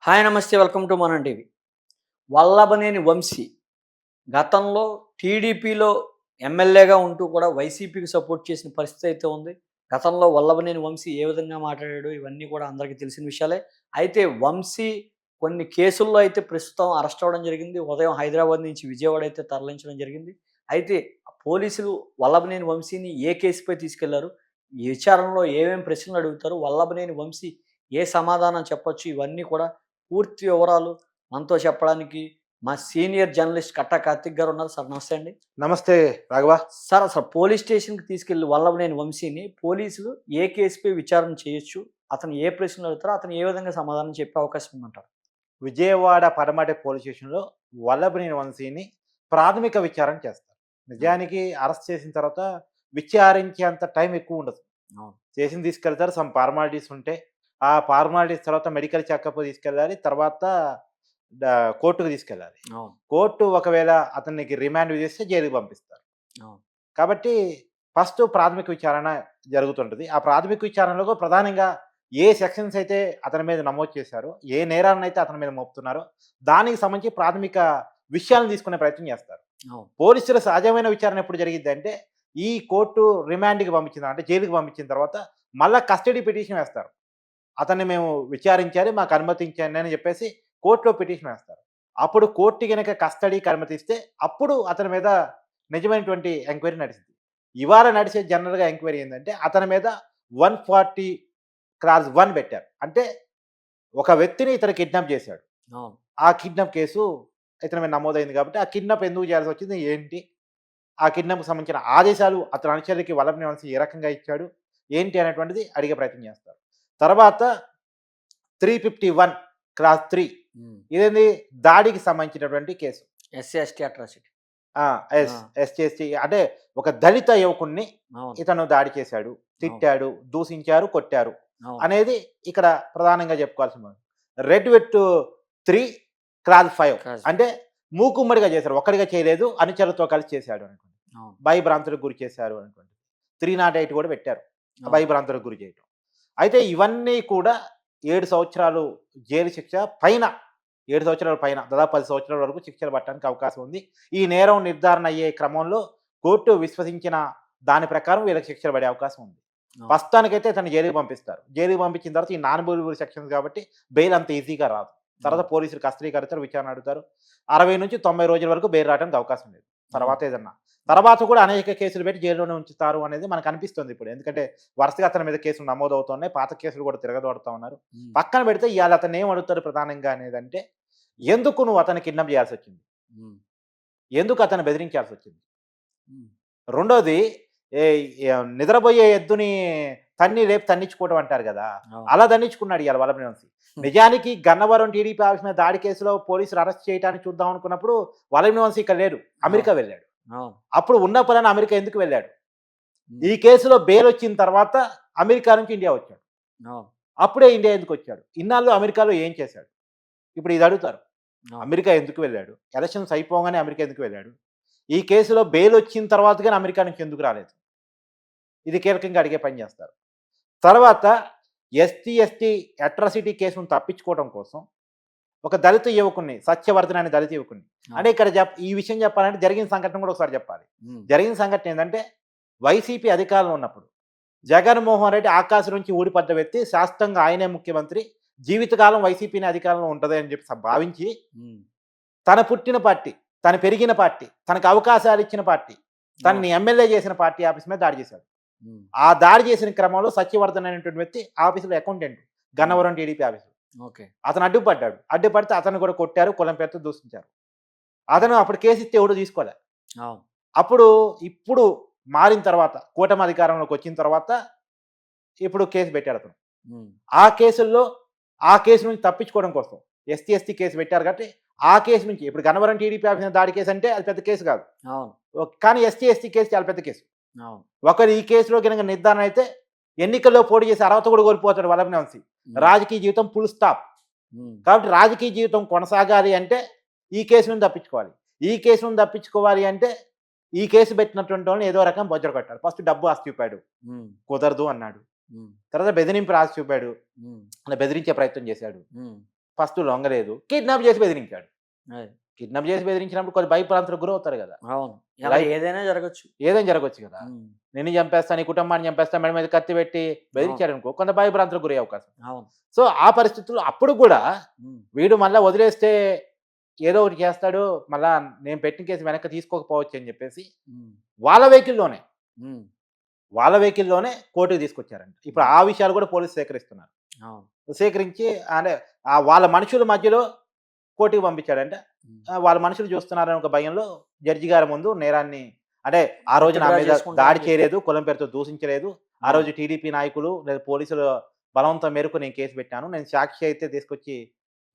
Hi నమస్తే welcome to మనం TV. Vallabhaneni Vamsi గతంలో టీడీపీలో ఎమ్మెల్యేగా ఉంటూ కూడా వైసీపీకి సపోర్ట్ చేసిన పరిస్థితి అయితే ఉంది. గతంలో వల్లభనేని వంశీ ఏ విధంగా మాట్లాడాడో ఇవన్నీ కూడా అందరికీ తెలిసిన విషయాలే. అయితే వంశీ కొన్ని కేసుల్లో అయితే ప్రస్తుతం అరెస్ట్ అవ్వడం జరిగింది. ఉదయం హైదరాబాద్ నుంచి విజయవాడ అయితే తరలించడం జరిగింది. అయితే పోలీసులు వల్లభనేని వంశీని ఏ కేసుపై తీసుకెళ్లారు? ఈ విచారణలో ఏమేమి ప్రశ్నలు అడుగుతారు? వల్లభనేని వంశీ ఏ సమాధానం చెప్పొచ్చు? ఇవన్నీ కూడా పూర్తి వివరాలు మనతో చెప్పడానికి మా సీనియర్ జర్నలిస్ట్ కట్టా కార్తిక్ గారు ఉన్నారు. సార్ నమస్తే అండి. నమస్తే రాఘవ. సార్ అసలు పోలీస్ స్టేషన్‌కి తీసుకెళ్ళి వల్లభనేని వంశీని పోలీసులు ఏ కేసుపై విచారణ చేయొచ్చు? అతను ఏ ప్రశ్నలు అడుగుతారో అతను ఏ విధంగా సమాధానం చెప్పే అవకాశం ఉందంటారు? విజయవాడ పడమటి పోలీస్ స్టేషన్‌లో వల్లభనేని వంశీని ప్రాథమిక విచారణ చేస్తారు. అవును. నిజానికి అరెస్ట్ చేసిన తర్వాత విచారించేంత టైం ఎక్కువ ఉండదు. అవును. స్టేషన్‌కి తీసుకెళ్తారు. సమ్ ఫార్మాలిటీస్ ఉంటే, ఆ ఫార్మాలిటీస్ తర్వాత మెడికల్ చెకప్ తీసుకెళ్ళాలి. తర్వాత డ కోర్ట్‌కి తీసుకెళ్ళాలి. అవును. కోర్టు ఒకవేళ అతనికి రిమాండ్ విధిస్తే జైలుకి పంపిస్తారు. అవును. కాబట్టి ఫస్ట్ ప్రాథమిక విచారణ జరుగుతుంటది. ఆ ప్రాథమిక విచారణలో ప్రధానంగా ఏ సెక్షన్స్ అయితే అతని మీద నమోదు చేశారో, ఏ నేరాలనైతే అతని మీద మోపుతున్నారో, దానికి సంబంధించి ప్రాథమిక విషయాలను తీసుకునే ప్రయత్నం చేస్తారు. అవును. పోలీసుల సహజమైన విచారణ ఎప్పుడు జరిగిద్దంటే, ఈ కోర్టు రిమాండ్‌కి పంపించిన అంటే జైలుకి పంపించిన తర్వాత మళ్ళా కస్టడీ పిటిషన్ వేస్తారు. అతన్ని మేము విచారించాలి, మాకు అనుమతించండి అని చెప్పేసి కోర్ట్‌లో పిటిషన్ వేస్తారు. అప్పుడు కోర్ట్ గనక కస్టడీకి అనుమతిస్తే అప్పుడు అతని మీద నిజమైనటువంటి ఎంక్వైరీ నడిచింది. ఇవాళ నడిచే జనరల్‌గా ఎంక్వైరీ ఏందంటే అతని మీద 140 క్లాస్ 1 పెట్టారు. అంటే ఒక వ్యక్తిని ఇతను కిడ్నాప్ చేశాడు. అవును. ఆ కిడ్నాప్ కేసు ఇతని మీద నమోదైంది కాబట్టి ఆ కిడ్నాప్ ఎందుకు చేయాల్సొచ్చింది? ఏంటి? ఆ కిడ్నాప్‌కి సంబంధించిన ఆదేశాలు అతని అనుచరులకి వల్లభనేని వంశీ ఏ రకంగా ఇచ్చాడు? ఏంటి అనేటువంటిది అడిగే ప్రయత్నం చేస్తారు. తర్వాత 351 క్లాస్ 3 హ్మ్. ఇదేంది దాడికి సంబంధించినటువంటి కేసు. SC, ST atrocity. ఆ! ఆ! ఎస్‌సీ అంటే ఒక దళిత యువకుడిని అవును. ఇతను దాడి చేశాడు, అవును. తిట్టాడు, దూషించారు, కొట్టారు అవును. అనేది ఇక్కడ ప్రధానంగా చెప్పుకోవాల్సిన రెడ్ విత్ 3 క్లాస్ 5 కాజ్ అంటే మూకుమ్మడిగా చేశారు. ఒక్కడిగా చేయలేదు. అనుచరులతో కలిసి చేశాడు అనుకోండి. అవును. భయభ్రాంతులకు గురి చేశారు అనుకోండి. 308 కూడా పెట్టారు. అవును. భయభ్రాంతులకు గురి చేయటం. అయితే ఇవన్నీ కూడా 7 సంవత్సరాలు జైలు శిక్ష పైన 7 సంవత్సరాల పైన దాదాపు 10 సంవత్సరాల వరకు శిక్షలు పడటానికి అవకాశం ఉంది. ఈ నేరం నిర్ధారణ అయ్యే క్రమంలో కోర్టు విశ్వసించిన దాని ప్రకారం వీళ్ళకి శిక్షలు పడే అవకాశం ఉంది. అవును. ప్రస్తుతానికైతే ఇతన్ని జైలుకి పంపిస్తారు. జైలుకి పంపించిన తర్వాత ఈ నాన్ బెయిలబుల్ సెక్షన్స్ కాబట్టి బెయిల్ అంత ఈజీగా రాదు. తర్వాత అవును. పోలీసులు కస్టడీకి అడుగుతారు, విచారణ అడుగుతారు. 60-90 రోజుల వరకు బెయిల్ రావడానికి అవకాశం లేదు. అవును. తర్వాత ఏదన్నా. తర్వాత కూడా అనేక కేసులు పెట్టి జైల్లోనే ఉంచుతారు అనేది మనకు అనిపిస్తుంది ఇప్పుడు. ఎందుకంటే వరుసగా అతని మీద కేసులు నమోదవుతున్నాయి. పాత కేసులు కూడా తిరగదోడుతా ఉన్నారు. హ్మ్. పక్కన పెడితే ఇయాల అతన్ని ఏం అడుగుతారు ప్రధానంగా అనేదంటే, ఎందుకు నువ్వు అతన్ని కిడ్నాప్ చేయాల్సొచ్చింది? హ్మ్. ఎందుకు అతన్ని బెదిరించాల్సొచ్చింది? హ్మ్. రెండోది ఏ నిద్రబోయే ఎద్దుని లేపి తన్నించుకోవడం అంటారు గదా! అవును. అలా తన్నించుకున్నాడు ఇయాల వల్లభనేని వంశీ. నిజానికి గన్నవరం టీడీపీ ఆఫీస్ మీద దాడి కేసులో పోలీసులు అరెస్ట్ చేయడానికి చూద్దాం అనుకున్నప్పుడు వల్లభనేని వంశీ ఇక్కడ లేడు. అవును. అమెరికా వెళ్ళాడు. అవును. అప్పుడు ఉన్న పళాన అమెరికా ఎందుకు వెళ్ళాడు? హ్మ్. ఈ కేసులో బెయిల్ వచ్చిన తర్వాత అమెరికా నుంచి ఇండియా వచ్చాడు. అవును. అప్పుడే ఇండియా ఎందుకొచ్చాడు? ఇన్నాళ్ళు అమెరికాలో ఏం చేశాడు? ఇప్పుడు ఇది అడుగుతారు. అవును. అమెరికా ఎందుకు వెళ్ళాడు? ఎలక్షన్స్ అయిపోగానే అమెరికా ఎందుకు వెళ్ళాడు? ఈ కేసులో బెయిల్ వచ్చిన తర్వాత గాని అమెరికా నుంచి ఎందుకు రాలేదు? ఇది కీలకంగా అడిగే పని చేస్తారు. తర్వాత ఎస్టీ అట్రాసిటీ కేసును తప్పించుకోవడం కోసం ఒక దళిత యువకుడిని, సత్యవర్ధన్ అనే దళిత యువకుడిని అంటే అవును. ఇక్కడ ఈ విషయం చెప్పాలంటే జరిగిన సంఘటన కూడా ఒకసారి చెప్పాలి. హ్మ్. జరిగిన సంఘటన ఏందంటే వైసీపీ అధికారంలో ఉన్నప్పుడు జగన్మోహన్ రెడ్డి ఆకాశం నుంచి ఊడిపడ్డ వ్యక్తి, శాశ్వతంగా ఆయనే ముఖ్యమంత్రి, జీవితకాలం వైసీపీనే అధికారంలో ఉంటది అని చెప్పి భావించి హ్మ్. తన పుట్టిన పార్టీ, తను పెరిగిన పార్టీ, తనకు అవకాశాలు ఇచ్చిన పార్టీ, అవును. తనని ఎమ్మెల్యే చేసిన పార్టీ ఆఫీస్ మీద దాడి చేశాడు. హ్మ్. ఆ దాడి చేసిన క్రమంలో సత్యవర్ధన్ అనేటువంటి వ్యక్తి ఆఫీస్‌లో అకౌంటెంట్. హ్మ్. గన్నవరం టీడీపీ ఆఫీస్‌లో. ఓకే. అతను అడ్డుపడ్డాడు. అడ్డుపడితే అతన్ని కూడా కొట్టారు, కులం పేరుతో దూషించారు. అతను అప్పుడు కేస్ ఇస్తే ఎవడు తీసుకోలే. అవును. అప్పుడు ఇప్పుడు మారిన తర్వాత కూటమి అధికారంలోకి వచ్చిన తర్వాత ఇప్పుడు కేస్ పెట్టాడు అతను. హ్మ్. ఆ కేసుల్లో ఆ కేసు నుంచి తప్పించుకోవడం కోసం ఎస్టీ కేస్ పెట్టారు కాబట్టి ఆ కేసు నుంచి ఇప్పుడు గన్నవరం టీడీపీ ఆఫీస్ మీద దాడి కేసు అంటే అది పెద్ద కేసు కాదు. అవును. కానీ ఎస్టీ కేసు చాలా పెద్ద కేసు. అవును. ఒకరు ఈ కేసులో గనుక నిర్ధారణ అయితే ఎన్నికల్లో పోటీ చేసి అర్హత కూడా కోల్పోతాడు వల్లభనేని వంశీ. హ్మ్. రాజకీయ జీవితం ఫుల్ స్టాప్. హ్మ్. కాబట్టి రాజకీయ జీవితం కొనసాగాలి అంటే ఈ కేసు నుంచి తప్పించుకోవాలి. ఈ కేసు నుంచి తప్పించుకోవాలి అంటే ఈ కేసు పెట్టినటువంటి వాళ్ళని ఏదో రకం బొజ్జర కొట్టాలి. ఫస్ట్ డబ్బు ఆశ చూపాడు. హ్మ్. కుదరదు అన్నాడు. హ్మ్. తర్వాత బెదిరింపు ఆశ చూపాడు. హ్మ్. అలా బెదిరించే ప్రయత్నం చేశాడు. హ్మ్. ఫస్ట్ లొంగలేదు. కిడ్నాప్ చేసి బెదిరించాడు. అది. కిడ్నాప్ చేసి బెదిరించినప్పుడు కొంచెం భయభ్రాంతులకు గురవుతారు కదా! అవును. అలా లైఫ్ ఏదైనా జరగొచ్చు. ఏదైనా జరగొచ్చు కదా! హ్మ్. నిన్ను చంపేస్తా, నీ కుటుంబాన్ని చంపేస్తా, మెడ మీద కత్తి పెట్టి అవును. బెదిరించాడనుకో కొంత భయభ్రాంతులకు గురయ్యే అవకాశం. అవును. సో, ఆ పరిస్థితుల్లో అప్పుడు గూడా హ్మ్. వీడు మళ్ళా వదిలేస్తే ఏదో ఒకటి చేస్తాడు. మళ్ళా నేను పెట్టిన కేసు వెనక్కి తీసుకోకపోవచ్చు అని చెప్పేసి హ్మ్. వాళ్ళ వెహికల్‌లోనే, హ్మ్. వాళ్ళ వెహికల్‌లోనే కోర్ట్‌కి తీసుకొచ్చారంట. ఇప్పుడు హ్మ్. ఆ విషయాలు కూడా పోలీసులు సేకరిస్తున్నారు. అవును. సేకరించి అంటే వాళ్ళ మనుషుల మధ్యలో కోర్ట్‌కి పంపించాడంట. హ్మ్. వాళ్ళ మనుషులు చూస్తున్నారనే ఒక భయంలో జడ్జి గారి ముందు నేరాన్ని అంటే ఆ రోజు నా విత్‌డ్రా మీద దాడి చేసుకుంటానని చెప్పి. చేయలేదు, కులం పేరుతో దూషించలేదు. ఆ అవును. రోజు టీడీపీ నాయకులు లేదా పోలీసుల బలవంతం మేరకు నేను కేసు పెట్టాను. నేను సాక్షి అయితే తీసుకొచ్చి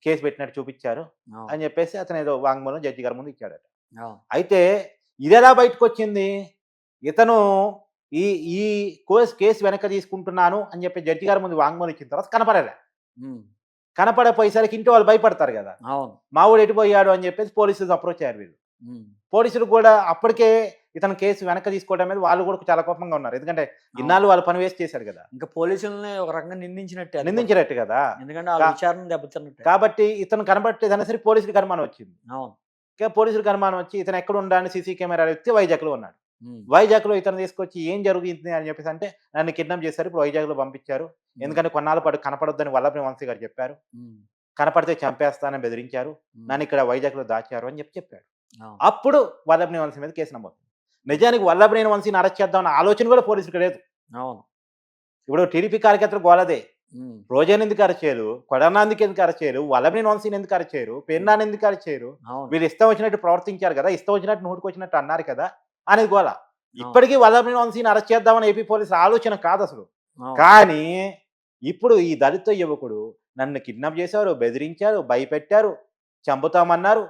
కేసు పెట్టినట్టు చూపిచ్చారు అవును. అని చెప్పేసి అతను ఏదో వాంగ్మూలం జడ్జి గారి ముందు ఇచ్చాడట. అవును. అయితే ఇదెలా బయటకొచ్చింది? ఇతను ఈ ఈ కేసు వెనక్కి తీసుకుంటున్నాను అని చెప్పి జడ్జి గారి ముందు వాంగ్మూలం ఇచ్చిన తర్వాత కనపడలే. హ్మ్. కనపడపోయేసరికి ఇంట్లో వాళ్ళు భయపడతారు గదా! అవును. మావోడు ఎటుపోయాడు అని చెప్పేసి పోలీసులు అప్రోచ్ అయ్యారు వీళ్ళు. హ్మ్. పోలీసులు కూడా అప్పటికే ఇతను కేసు వెనక్కి తీసుకోవడం మీద వాళ్ళు కూడా చాలా కోపంగా ఉన్నారు. ఎందుకంటే అవును. ఇన్నాళ్ళు వాళ్ళు పని వేస్ట్ చేశాడు గదా! ఇంకా పోలీసుల్ని ఒక రకంగా నిందించినట్టే అది కూడా. నిందించినట్టు గదా! ఎందుకంటే ఆళ్ళ కా విచారణ దెబ్బతిన్నట్టే. కాబట్టి ఇతను కనపడట్లేదనే సరికి పోలీసులకి అనుమానం వచ్చింది. అవును. పోలీసులకి అనుమానం వచ్చి ఇతను ఎక్కడ ఉండాలని సీసీ కెమెరాలు ఎత్తితే వైజాగ్‌లో ఉన్నాడు. హ్మ్. వైజాగ్‌లో ఇతను తీసుకొచ్చి ఏం జరుగుతుంది అని చెప్పేసి అంటే నన్ను కిడ్నాప్ చేశారు. ఇప్పుడు వైజాగ్‌లో పంపించారు. హ్మ్. ఎందుకంటే కొన్నాళ్ళ పాటు కనపడొద్దని వల్లభనేని వంశీ గారు చెప్పారు. హ్మ్. కనపడితే చంపేస్తానని బెదిరించారు. హ్మ్. నన్నిక్కడ వైజాగ్‌లో దాచారు అని చెప్పాడు. అవును. అప్పుడు వల్లభనేని వంశీ మీద కేసు నమోదు. నిజానికి వల్లభనేని వంశీని అరెస్ట్ చేద్దామన్న ఆలోచన కూడా పోలీసులకి లేదు. అవును. ఇప్పుడు టీడీపీ కార్యకర్తలు గోలదే. హ్మ్. రోజాని ఎందుకు అరెస్ట్ చేయరు? కొడానాందికి ఎందుకు అరెస్ట్ చేయరు? వల్లభనేని వంశీని ఎందుకు అరెస్ట్ చేయరు? పేర్నాని ఎందుకు అరెస్ట్ చేయరు? అవును. వీళ్ళు ఇష్టం వచ్చినట్టు ప్రవర్తించారు కదా! ఇష్టం వచ్చినట్టు నోటికొచ్చినట్టు అన్నారు కదా! అనేది గోల. అవును. ఇప్పటికి వల్లభనేని వంశీని అరెస్ట్ చేద్దామని ఏపీ పోలీసుల ఆలోచన కాదసలు. అవును. కానీ ఇప్పుడు ఈ దళిత యువకుడు నన్ను కిడ్నాప్ చేశారు, బెదిరించారు, భయపెట్టారు, చంపుతామన్నారు.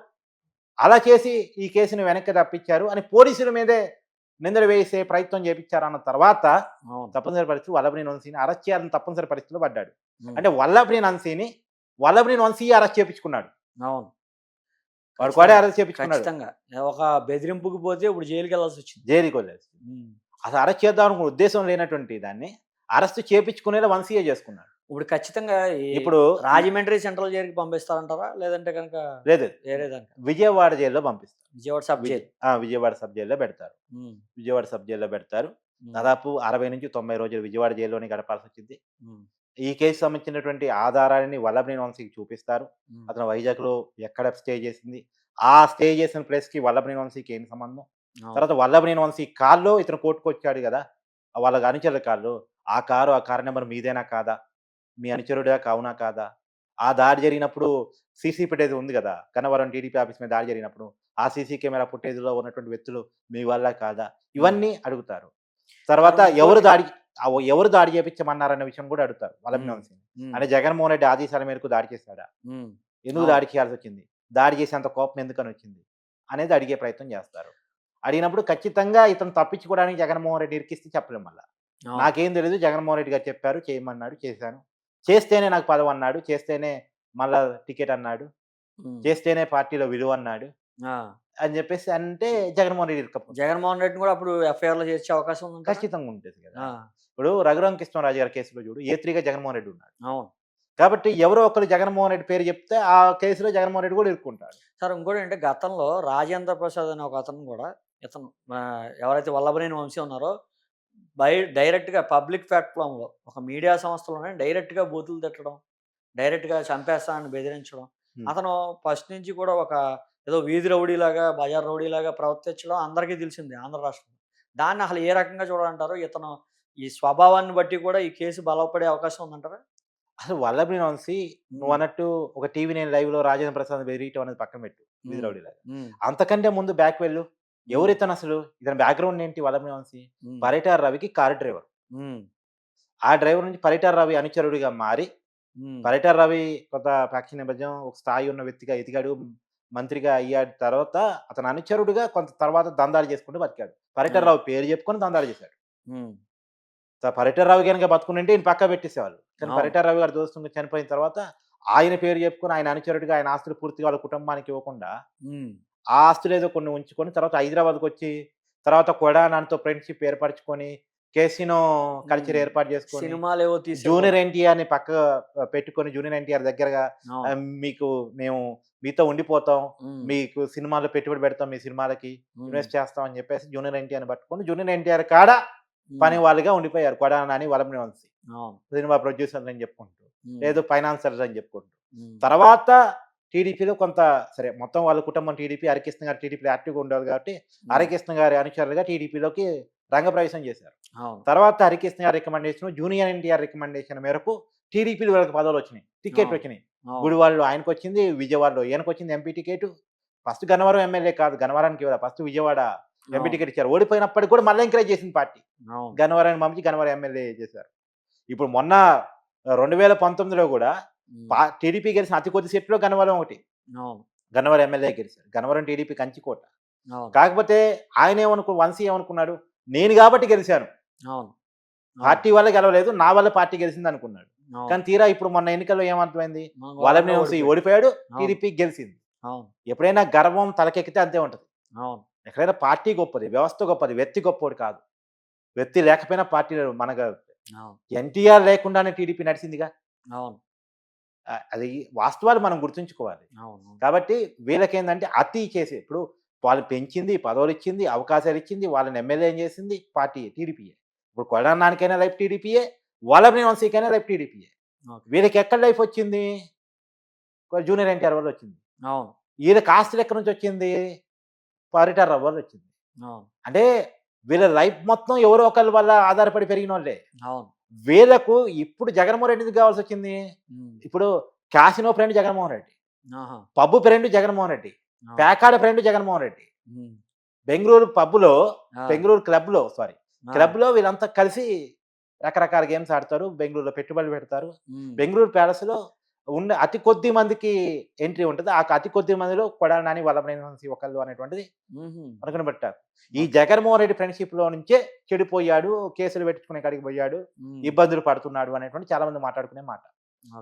అలా చేసి ఈ కేసుని వెనక్కి రప్పించారు అని పోలీసుల మీదే నిందలు వేసే ప్రయత్నం చేపించారన్న తర్వాత అవును. తప్పనిసరి పరిస్థితి వల్లభనేని వంశీని అరెస్ట్ చేయాలని తప్పనిసరి పరిస్థితిలో పడ్డాడు. హ్మ్. అంటే వల్లభనేని వంశీ అరెస్ట్ చేపించుకున్నాడు. అవును. వాడు కూడా ఖచ్చితంగా. అరెస్ట్ చేపించుకున్నాడు. ఖచ్చితంగా. ఒక బెదిరింపుకి పోతే ఇప్పుడు జైలుకెళ్ళాల్సొచ్చింది. జైలుకొదిలేసి. హ్మ్. అసలు అరెస్ట్ చేద్దాం అనుకున్న ఉద్దేశం లేనటువంటి దాన్ని అరెస్ట్ చేపించుకునేలా వంశీయే చేసుకున్నాడు. ఇప్పుడు ఖచ్చితంగా ఈ ఇప్పుడు ఈ రాజమండ్రి సెంట్రల్ జైలుకి పంపిస్తారంటారా? లేదంటే గనక లేదు వేరే దానికా? విజయవాడ జైల్‌లో పంపిస్తారు. Vijayawada sub jail. Vijayawada sub జైల్‌లో పెడతారు. హ్మ్. విజయవాడ సబ్ జైల్‌లో పెడతారు. హ్మ్. దాదాపు 60-90 రోజులు విజయవాడ జైల్లోనే గడపాల్సొచ్చింది. హ్మ్. ఈ కేసుకి సంబంధించినటువంటి ఆధారాన్ని వల్లభనేని వంశీకి చూపిస్తారు. హ్మ్. అతను వైజాగ్‌లో ఎక్కడ స్టే చేసింది, ఆ స్టే చేసిన ప్లేస్‌కి వల్లభనేని వంశీకి ఏం సంబంధం? అవును. తర్వాత వల్లభనేని వంశీ కార్‌లో ఇతను కోర్ట్‌కొచ్చాడు గదా! వాళ్ళ అనుచరుల కార్‌లో. ఆ కారు నంబర్ మీదేనా కాదా? మీ అనుచరుడా అవునా కాదా? ఆ దాడి జరిగినప్పుడు సీసీ ఫుటేజ్ ఉంది గదా! గన్నవరం టీడీపీ ఆఫీస్ మీద దాడి జరిగినప్పుడు. ఆ సీసీ కెమెరా ఫుటేజ్‌లో ఉన్నటువంటి వ్యక్తులు మీ వాళ్ళా కాదా? హ్మ్. ఇవన్నీ అడుగుతారు. సార్ తర్వాత ఇంకోటి. ఎవరు దాడి చేపించమన్నారన్న విషయం గూడా అడుగుతారు వల్లభనేని హ్మ్. వంశీని. హ్మ్. అంటే జగన్మోహన్ రెడ్డి ఆదేశాల మేరకు దాడి చేశాడా? హ్మ్. ఎందుకు అవును. దాడి చేయాల్సొచ్చింది? దాడి చేసేంత కోపం ఎందుకనొచ్చింది? అనేది అడిగే ప్రయత్నం జేస్తారు. అడిగినప్పుడు ఖచ్చితంగా ఇతను తప్పించుకోవడానికి జగన్మోహన్ రెడ్డి ఇరికిస్తే చెప్పలేం మళ్ళా. అవును. నాకేం తెలీదు జగన్మోహన్ రెడ్డి గారు చెప్పారు చేయమన్నాడు చేశాను. చేస్తేనే నాకు పదవన్నాడు. చేస్తేనే మళ్ళా టికెట్ అన్నాడు. హ్మ్. చేస్తేనే పార్టీలో విలువన్నాడు. ఆ! అని జెప్పేసి అంటే జగన్మోహన్ రెడ్డి ఇరక్కపోతాడు. జగన్మోహన్ రెడ్డిని గూడా అప్పుడు ఎఫ్ఐఆర్‌లో చేర్చే అవకాశం ఉందంటారా? ఖచ్చితంగా ఉంటది గదా! ఆ! ఇప్పుడు రఘురామకృష్ణరాజు గారి కేసులో చూడు ఏ3గా జగన్మోహన్ రెడ్డి ఉన్నాడు. అవును. కాబట్టి ఎవరో ఒకరు జగన్మోహన్ రెడ్డి పేరు చెప్తే ఆ కేసులో జగన్మోహన్ రెడ్డి కూడా ఇరుక్కుంటాడు. సార్ ఇంకోటేంటే గతంలో రాజేంద్ర ప్రసాద్ అనే ఒకతను గూడా ఇతను ఎవరైతే వల్లభనేని వంశీ ఉన్నారో డైరెక్ట్‌గా పబ్లిక్ ప్లాట్‌ఫార్మ్‌లో ఒక మీడియా సంస్థలోనే డైరెక్ట్‌గా బూతులు తిట్టడం, డైరెక్ట్‌గా చంపేస్తానని బెదిరించడం. హ్మ్. అతను ఫస్ట్ నుంచి కూడా ఒక ఏదో వీధి రౌడీలాగా, బజార్ రౌడీలాగా ప్రవర్తించడం అందరికీ తెలిసిందే ఆంధ్ర రాష్ట్రంలో. దాన్ని అసలు ఏ రకంగా చూడాలంటారు? ఇతను ఈ స్వభావాన్ని బట్టి కూడా ఈ కేసు బలపడే అవకాశం ఉందంటారా? అసలు వల్లభనేని వంశీ హ్మ్. నువ్వన్నట్టు ఒక టీవీ నైన్ లైవ్‌లో రాజేంద్ర ప్రసాద్‌ని బెదిరియటం అనేది పక్కన పెట్టు. వీధి హ్మ్. రౌడీలాగా. హ్మ్. అంతకంటే ముందు బ్యాక్ వెళ్ళు. హ్మ్. ఎవరితనసలు? ఇతని బ్యాక్‌గ్రౌండ్ ఏంటి వల్లభనేని వంశీ? హ్మ్. పరిటాల రవికి కారు డ్రైవర్. హ్మ్. ఆ డ్రైవర్ నుంచి పరిటాల రవి అనుచరుడిగా మారి, హ్మ్. పరిటాల రవి కొంత పక్ష నేపథ్యం, ఒక స్థాయి ఉన్న వ్యక్తిగా ఎదిగాడు. మంత్రిగా అయ్యాడు తర్వాత అతని అనుచరుడుగా కొంత తర్వాత దందాలు చేసుకుంటూ బతికాడు. పరిటాల ఆ! రావు పేరు చెప్పుకొని దందాలు చేశాడు. హ్మ్. పరిటాల రావు గనుక బతికునుంటే ఈయన పక్కకు పెట్టేసేవాళ్ళు. కానీ అవును. పరిటాల రావు గారు దోస్తంగా చనిపోయిన తర్వాత ఆయన పేరు చెప్పుకొని ఆయన అనుచరుడిగా ఆయన ఆస్తులు పూర్తిగా వాళ్ళ కుటుంబానికి ఇవ్వకుండా, హ్మ్. ఆ ఆస్తులేదో కొన్ని ఉంచుకొని తర్వాత హైదరాబాద్‌కొచ్చి తర్వాత కొడానానితో ఫ్రెండ్‌షిప్ ఏర్పరచుకొని కేసినో కల్చర్ ఉమ్. ఏర్పాటు చేసుకొని సినిమాలు ఏవో తీసే జూనియర్ ఎన్టీఆర్ని పక్క పెట్టుకొని జూనియర్ ఎన్టీఆర్ దగ్గరగా మీకు మేము మీతో ఉండిపోతాం, మీకు సినిమాలో పెట్టుబడి పెడతాం, మీ సినిమాలకి ఇన్వెస్ట్ చేస్తాం అని చెప్పేసి జూనియర్ ఎన్టీఆర్ని పట్టుకొని జూనియర్ ఎన్టీఆర్ కాడ పని వాళ్ళుగా ఉండిపోయారు. కొడాల నాని, వలమని వంశీ సినిమా ప్రొడ్యూసర్లు అని చెప్పుకుంటూ, లేదు ఫైనాన్సర్స్ అని చెప్పుకుంటూ. తర్వాత టీడీపీలో కొంత సరే మొత్తం వాళ్ళ కుటుంబం టీడీపీ, హరికృష్ణ గారు టీడీపీలో యాక్టివ్గా ఉండేవారు కాబట్టి హరికృష్ణ గారి అనుచరులుగా టీడీపీలోకి రంగప్రవేశం చేశారు. తర్వాత హరికృష్ణ గారి రికమెండేషన్, జూనియర్ ఎన్టీఆర్ రికమెండేషన్ మేరకు టీడీపీలో వీళ్ళకి పదవులు వచ్చినాయి, టికెట్ వచ్చినాయి. గుడివాడలో ఆయనకు వచ్చింది, విజయవాడలో ఈయనకు వచ్చింది MP ticket. First Gannavaram MLA కాదు, గన్నవరానికి ఇవ్వాలి, ఫస్ట్ విజయవాడ ఎంపీ టికెట్ ఇచ్చారు. ఓడిపోయినప్పటికీ కూడా మళ్ళీ ఎంకరేజ్ చేసింది పార్టీ, గన్నవరాన్ని పంపించి గన్నవరం ఎమ్మెల్యే చేశారు. ఇప్పుడు మొన్న 2019లో కూడా టీడీపీ గెలిచిన అతి కొద్ది సీట్లో గన్నవరం ఒకటి, గన్నవరం ఎమ్మెల్యే గెలిచారు. గన్నవరం టీడీపీ కంచికోట. కాకపోతే ఆయన వంశీ ఏమనుకున్నాడు, నేను కాబట్టి గెలిచాను, పార్టీ వల్ల గెలవలేదు, నా వల్ల పార్టీ గెలిచింది అనుకున్నాడు. కానీ తీరా ఇప్పుడు మొన్న ఎన్నికల్లో ఏమర్థమైంది, వలమని వంశీ ఓడిపోయాడు, టీడీపీ గెలిచింది. ఎప్పుడైనా గర్వం తలకెక్కితే అంతే ఉంటది. ఎక్కడైనా పార్టీ గొప్పది, వ్యవస్థ గొప్పది, వ్యక్తి గొప్పది కాదు. వ్యక్తి లేకపోయినా పార్టీ మనగా ఎన్టీఆర్ లేకుండానే టీడీపీ నడిచిందిగా. అది వాస్తవాలు మనం గుర్తుంచుకోవాలి. కాబట్టి వీళ్ళకేందంటే అతి చేసి ఇప్పుడు వాళ్ళు పెంచింది, పదవులు ఇచ్చింది, అవకాశాలు ఇచ్చింది, వాళ్ళని ఎమ్మెల్యే చేసింది పార్టీ టీడీపీయే. ఇప్పుడు కొడానానికైనా లైఫ్ టీడీపీయే, వలమని వంశీకైనా లైఫ్ టీడీపీయే. వీళ్ళకి ఎక్కడ లైఫ్ వచ్చింది, జూనియర్ ఎన్టీఆర్ వల్ల వచ్చింది. వీళ్ళ కాస్త ఎక్కడి నుంచి వచ్చింది, పరిటాల వల్ల వచ్చింది. అంటే వీళ్ళ లైఫ్ మొత్తం ఎవరో ఒకరి వల్ల ఆధారపడి పెరిగిన వాళ్ళే. వీళ్ళకు ఇప్పుడు జగన్మోహన్ రెడ్డి కావాల్సి వచ్చింది. ఇప్పుడు casino friend Jaganmohan Reddy, pub friend Jaganmohan Reddy, పేకాడ ఫ్రెండ్ జగన్మోహన్ రెడ్డి. బెంగళూరు పబ్బులో, బెంగళూరు క్లబ్లో వీళ్ళంతా కలిసి రకరకాల గేమ్స్ ఆడతారు, బెంగళూరులో పెట్టుబడులు పెడతారు. బెంగళూరు ప్యాలెస్లో ఉండే అతి కొద్ది మందికి ఎంట్రీ ఉంటుంది. ఆ అతి కొద్ది మందిలో కొడాలి నాని, వల్లభనేని వంశీ ఒకళ్ళు అనేటువంటిది అనుకుని పెట్టారు. ఈ జగన్మోహన్ రెడ్డి ఫ్రెండ్షిప్ లో నుంచే చెడిపోయాడు, కేసులు పెట్టుకునే కాడికి పోయాడు, ఇబ్బందులు పడుతున్నాడు అనేటువంటి చాలా మంది మాట్లాడుకునే మాట.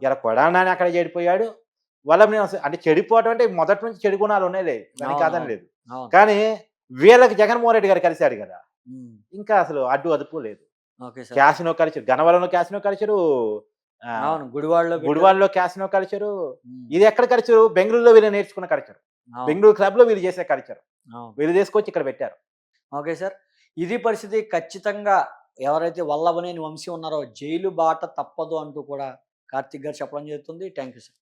ఇలా కొడాలి నాని అక్కడ చెడిపోయాడు, వల్లభనేని వంశీ అంటే చెడిపోవడం అంటే మొదటి నుంచి చెడు గుణాలు ఉన్నాయిలే, దానికి కాదని లేదు. కానీ వీళ్ళకి జగన్మోహన్ రెడ్డి గారు కలిశాడు కదా, ఇంకా అసలు అడ్డు అదుపు లేదు. క్యాసినో కల్చర్, గన్నవరంలో క్యాసినో కల్చరు, గుడివాడలో క్యాసినో కల్చరు. ఇది ఎక్కడ కల్చరు, బెంగళూరులో వీళ్ళు నేర్చుకున్న కల్చరు, బెంగళూరు క్లబ్ లో వీళ్ళు చేసే కల్చరు వీళ్ళు తీసుకొచ్చి ఇక్కడ పెట్టారు. ఓకే సార్, ఇది పరిస్థితి. ఖచ్చితంగా ఎవరైతే వల్లభనేని వంశీ ఉన్నారో జైలు బాట తప్పదు అంటూ కూడా కార్తిక్ గారు చెప్పడం జరుగుతుంది. Thank you sir.